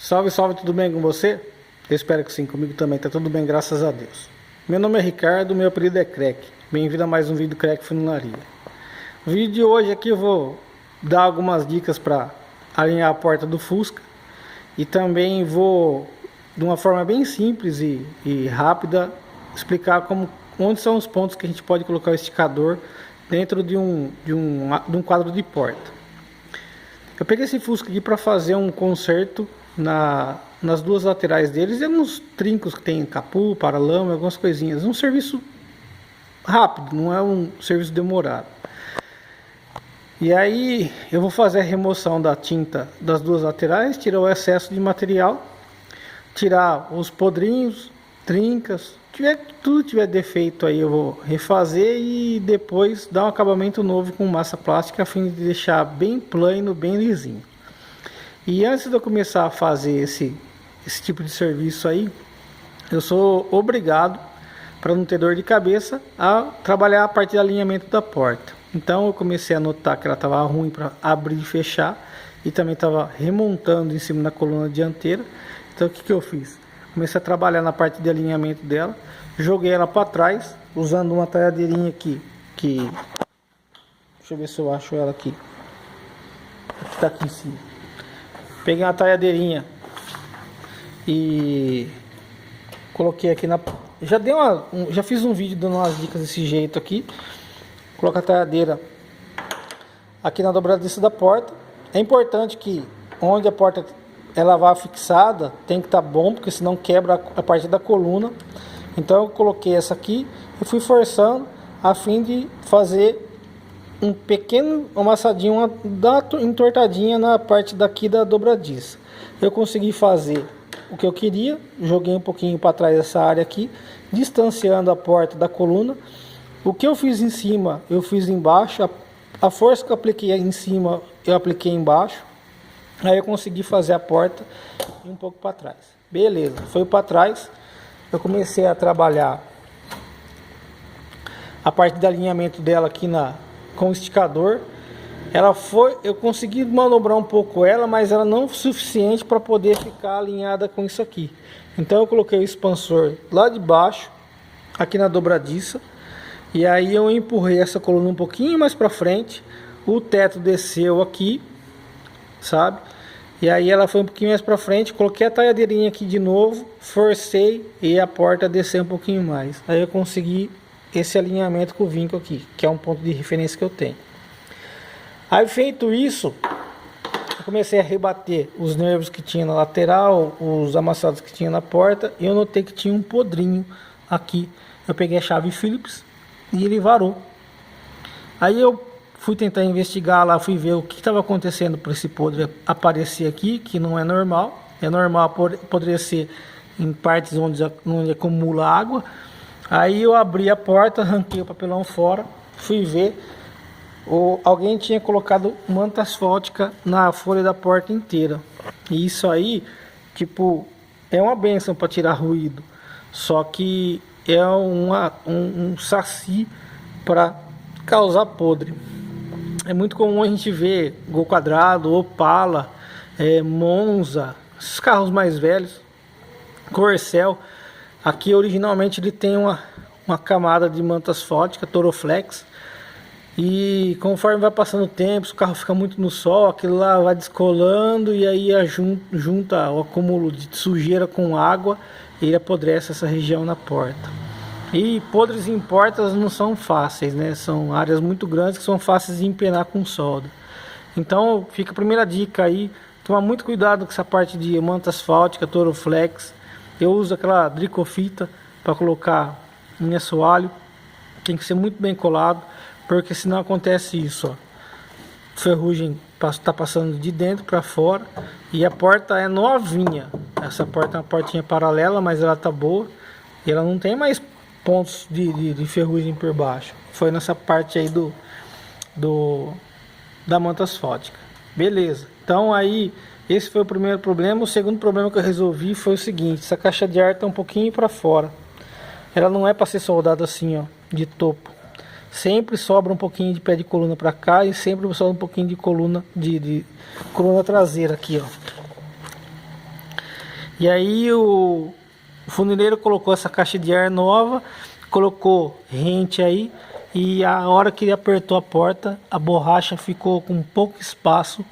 Salve, salve, tudo bem com você? Eu espero que sim, comigo também, tá tudo bem, graças a Deus. Meu nome é Ricardo, meu apelido é Crack. Bem-vindo a mais um vídeo do Crack Funilaria. No vídeo de hoje aqui eu vou dar algumas dicas para alinhar a porta do Fusca. E também vou, de uma forma bem simples e rápida, explicar onde são os pontos que a gente pode colocar o esticador dentro de um quadro de porta. Eu peguei esse Fusca aqui para fazer um conserto nas duas laterais deles e alguns trincos que tem capu, paralama, algumas coisinhas. Um serviço rápido, não é um serviço demorado. E aí eu vou fazer a remoção da tinta das duas laterais, tirar o excesso de material, tirar os podrinhos, trincas, tudo tiver defeito aí eu vou refazer e depois dar um acabamento novo com massa plástica a fim de deixar bem plano, bem lisinho. E antes de eu começar a fazer esse tipo de serviço aí, eu sou obrigado, para não ter dor de cabeça, a trabalhar a parte de alinhamento da porta. Então eu comecei a notar que ela estava ruim para abrir e fechar e também estava remontando em cima da coluna dianteira. Então o que eu fiz? Comecei a trabalhar na parte de alinhamento dela, joguei ela para trás usando uma talhadeirinha aqui, deixa eu ver se eu acho ela aqui, que está aqui em cima. Peguei uma talhadeirinha e coloquei aqui na... Já fiz um vídeo dando umas dicas desse jeito aqui. Coloca a talhadeira aqui na dobradiça da porta. É importante que onde a porta ela vá fixada tem que estar bom, porque senão quebra a parte da coluna. Então eu coloquei essa aqui e fui forçando a fim de fazer um pequeno amassadinho, uma entortadinha na parte daqui da dobradiça. Eu consegui fazer o que eu queria, joguei um pouquinho para trás essa área aqui, distanciando a porta da coluna. O que eu fiz em cima, eu fiz embaixo, a força que eu apliquei em cima, eu apliquei embaixo. Aí eu consegui fazer a porta e um pouco para trás. Beleza, foi para trás, eu comecei a trabalhar a parte de alinhamento dela aqui com o esticador. Eu consegui manobrar um pouco ela, mas ela não o suficiente para poder ficar alinhada com isso aqui. Então eu coloquei o expansor lá de baixo, aqui na dobradiça, e aí eu empurrei essa coluna um pouquinho mais para frente, o teto desceu aqui, sabe? E aí ela foi um pouquinho mais para frente, coloquei a talhadeirinha aqui de novo, forcei e a porta desceu um pouquinho mais. Aí eu consegui esse alinhamento com o vinco aqui, que é um ponto de referência que eu tenho. Aí feito isso, eu comecei a rebater os nervos que tinha na lateral, os amassados que tinha na porta, e eu notei que tinha um podrinho aqui. Eu peguei a chave Phillips e ele varou. Aí eu fui tentar investigar lá, fui ver o que estava acontecendo para esse podre aparecer aqui, que não é normal. É normal apodrecer em partes onde acumula água. Aí eu abri a porta, arranquei o papelão fora, fui ver. Alguém tinha colocado manta asfáltica na folha da porta inteira. E isso aí, tipo, é uma benção para tirar ruído. Só que é um saci para causar podre. É muito comum a gente ver Gol Quadrado, Opala, Monza, esses carros mais velhos, Corcel. Aqui originalmente ele tem uma camada de manta asfáltica, Toroflex. E conforme vai passando o tempo, se o carro fica muito no sol, aquilo lá vai descolando e aí junta o acúmulo de sujeira com água e ele apodrece essa região na porta. E podres em portas não são fáceis, né? São áreas muito grandes que são fáceis de empenar com solda. Então fica a primeira dica aí, tomar muito cuidado com essa parte de manta asfáltica, Toroflex. Eu uso aquela dricofita para colocar em assoalho, tem que ser muito bem colado, porque senão acontece isso, ó. Ferrugem está passando de dentro para fora e a porta é novinha. Essa porta é uma portinha paralela, mas ela tá boa e ela não tem mais pontos de ferrugem por baixo. Foi nessa parte aí da manta asfáltica. Beleza, então aí esse foi o primeiro problema. O segundo problema que eu resolvi foi o seguinte: essa caixa de ar tá um pouquinho para fora. Ela não é para ser soldada assim, ó, de topo. Sempre sobra um pouquinho de pé de coluna para cá e sempre sobra um pouquinho de coluna de coluna traseira aqui, ó. E aí o funileiro colocou essa caixa de ar nova, colocou rente aí, e a hora que ele apertou a porta, a borracha ficou com pouco espaço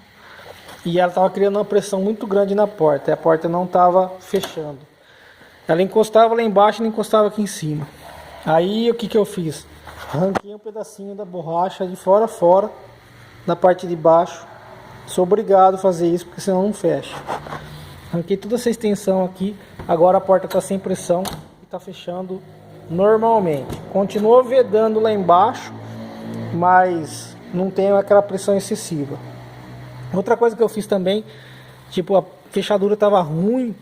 e ela estava criando uma pressão muito grande na porta, e a porta não estava fechando. Ela encostava lá embaixo e não encostava aqui em cima. Aí o que eu fiz? Arranquei um pedacinho da borracha de fora a fora, na parte de baixo. Sou obrigado a fazer isso, porque senão não fecha. Arranquei toda essa extensão aqui. Agora a porta está sem pressão e está fechando normalmente. Continua vedando lá embaixo, mas não tem aquela pressão excessiva. Outra coisa que eu fiz também, tipo, a fechadura estava ruim,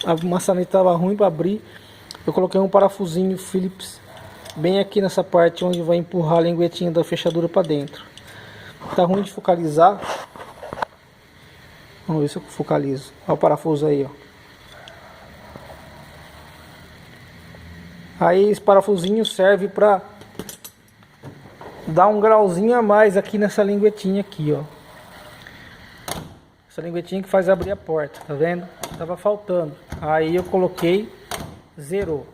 a maçaneta estava ruim para abrir. Eu coloquei um parafusinho Phillips bem aqui nessa parte onde vai empurrar a linguetinha da fechadura para dentro. Tá ruim de focalizar. Vamos ver se eu focalizo. Olha o parafuso aí, ó. Aí esse parafusinho serve para dar um grauzinho a mais aqui nessa linguetinha aqui, ó. Essa linguetinha que faz abrir a porta, tá vendo? Tava faltando. Aí eu coloquei, zerou.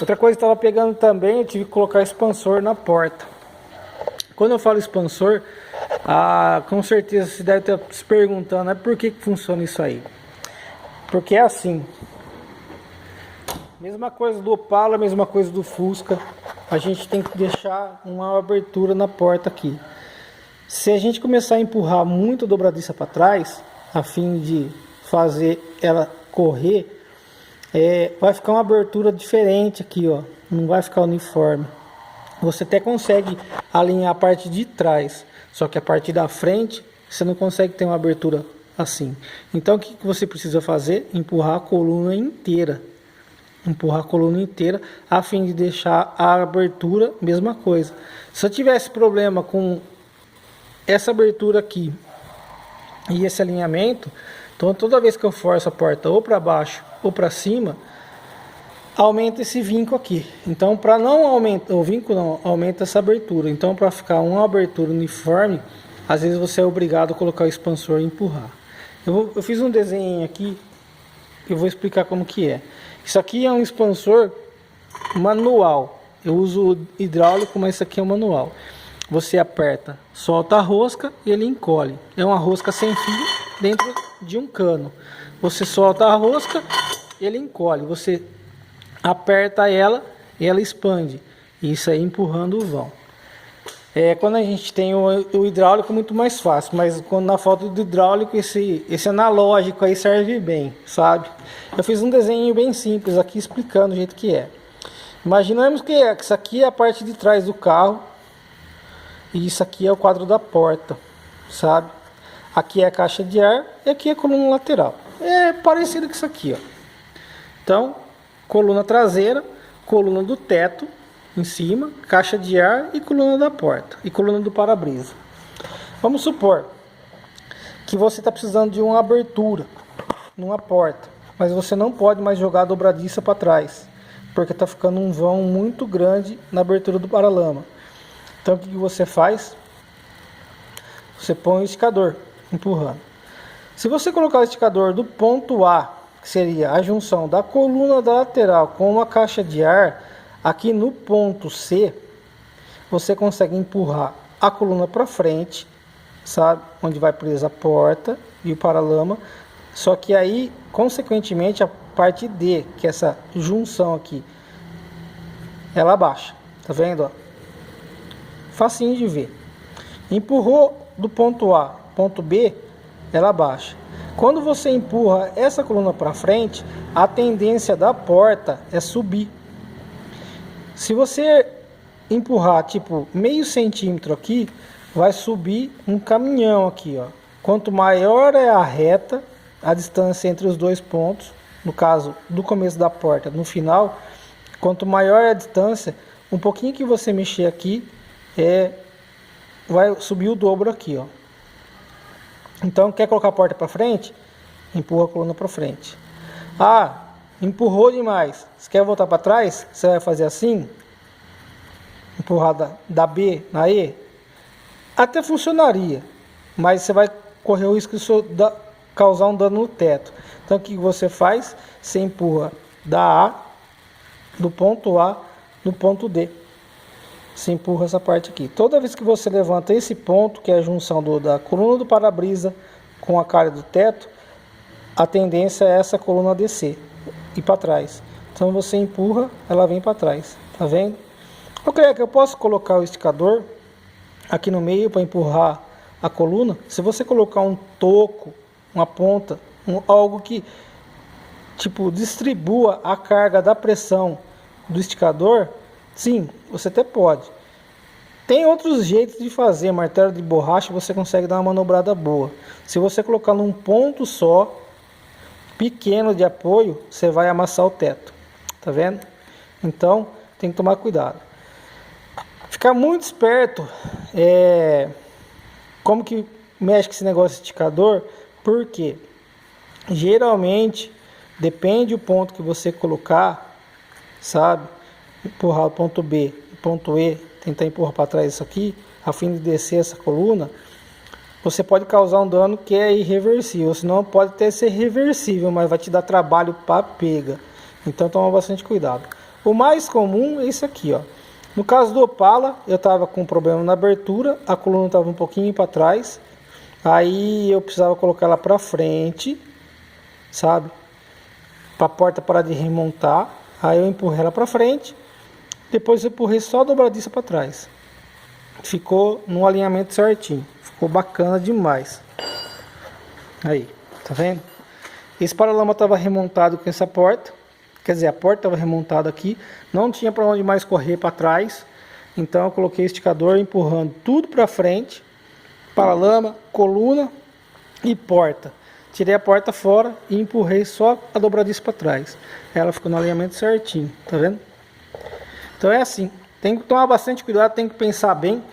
Outra coisa que estava pegando também, eu tive que colocar expansor na porta. Quando eu falo expansor, com certeza você deve estar se perguntando, por que funciona isso aí? Porque é assim. Mesma coisa do Opala, mesma coisa do Fusca. A gente tem que deixar uma abertura na porta aqui. Se a gente começar a empurrar muito a dobradiça para trás, a fim de fazer ela correr, vai ficar uma abertura diferente aqui, ó. Não vai ficar uniforme. Você até consegue alinhar a parte de trás, só que a parte da frente você não consegue ter uma abertura assim. Então o que você precisa fazer? Empurrar a coluna inteira. Empurrar a coluna inteira a fim de deixar a abertura mesma coisa. Se eu tivesse problema com essa abertura aqui e esse alinhamento, então toda vez que eu forço a porta ou para baixo ou para cima, aumenta esse vinco aqui. Então para não aumentar o vinco, não aumenta essa abertura. Então para ficar uma abertura uniforme, às vezes você é obrigado a colocar o expansor e empurrar. Eu fiz um desenho aqui, eu vou explicar como que é. Isso aqui é um expansor manual. Eu uso hidráulico, mas isso aqui é um manual. Você aperta, solta a rosca e ele encolhe. É uma rosca sem fio dentro de um cano. Você solta a rosca e ele encolhe. Você aperta ela e ela expande. Isso aí empurrando o vão. Quando a gente tem o hidráulico é muito mais fácil, mas quando na falta do hidráulico esse analógico aí serve bem, sabe? Eu fiz um desenho bem simples aqui explicando o jeito que é. Imaginamos que isso aqui é a parte de trás do carro e isso aqui é o quadro da porta, sabe? Aqui é a caixa de ar e aqui é a coluna lateral. É parecido com isso aqui, ó. Então, coluna traseira, coluna do teto em cima, caixa de ar e coluna da porta e coluna do para-brisa. Vamos supor que você está precisando de uma abertura numa porta, mas você não pode mais jogar a dobradiça para trás, porque está ficando um vão muito grande na abertura do paralama. Então o que você faz? Você põe o esticador empurrando. Se você colocar o esticador do ponto A, que seria a junção da coluna da lateral com uma caixa de ar, aqui no ponto C, você consegue empurrar a coluna para frente, sabe? Onde vai presa a porta e o paralama. Só que aí, consequentemente, a parte D, que é essa junção aqui, ela abaixa. Tá vendo? Ó? Facinho de ver. Empurrou do ponto A, ponto B, ela abaixa. Quando você empurra essa coluna para frente, a tendência da porta é subir. Se você empurrar tipo meio centímetro aqui, vai subir um caminhão aqui, ó. Quanto maior é a reta, a distância entre os dois pontos, no caso do começo da porta no final, quanto maior é a distância, um pouquinho que você mexer aqui, vai subir o dobro aqui, ó. Então quer colocar a porta para frente? Empurra a coluna para frente. Empurrou demais. Você quer voltar para trás? Você vai fazer assim. Empurrar da B na E. Até funcionaria. Mas você vai correr o risco causar um dano no teto. Então o que você faz? Você empurra do ponto A no ponto D. Você empurra essa parte aqui. Toda vez que você levanta esse ponto, que é a junção da coluna do para-brisa com a calha do teto, a tendência é essa coluna descer e para trás. Então você empurra, ela vem para trás. Tá vendo? Eu creio que eu posso colocar o esticador aqui no meio para empurrar a coluna. Se você colocar um toco, uma ponta, algo que tipo distribua a carga da pressão do esticador, sim, você até pode. Tem outros jeitos de fazer. Martelo de borracha você consegue dar uma manobrada boa. Se você colocar num ponto só pequeno de apoio, você vai amassar o teto. Tá vendo? Então tem que tomar cuidado. Ficar muito esperto como que mexe com esse negócio de esticador, porque geralmente depende do ponto que você colocar, sabe? Empurrar o ponto B, o ponto E, tentar empurrar para trás isso aqui, a fim de descer essa coluna, você pode causar um dano que é irreversível, senão pode até ser reversível, mas vai te dar trabalho para pega. Então toma bastante cuidado. O mais comum é isso aqui, ó. No caso do Opala, eu estava com um problema na abertura, a coluna estava um pouquinho para trás, aí eu precisava colocar ela para frente, sabe? Para a porta parar de remontar, aí eu empurrei ela para frente, depois eu empurrei só a dobradiça para trás. Ficou no alinhamento certinho, ficou bacana demais. Aí, tá vendo? Esse paralama estava remontado com essa porta. Quer dizer, a porta estava remontada aqui, não tinha para onde mais correr para trás, então eu coloquei o esticador empurrando tudo para frente, paralama, coluna e porta. Tirei a porta fora e empurrei só a dobradiça para trás. Ela ficou no alinhamento certinho, tá vendo? Então é assim, tem que tomar bastante cuidado, tem que pensar bem,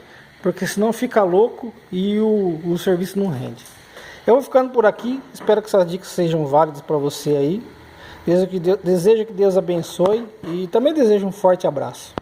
porque senão fica louco e o serviço não rende. Eu vou ficando por aqui, espero que essas dicas sejam válidas para você aí. Desejo que Deus abençoe e também desejo um forte abraço.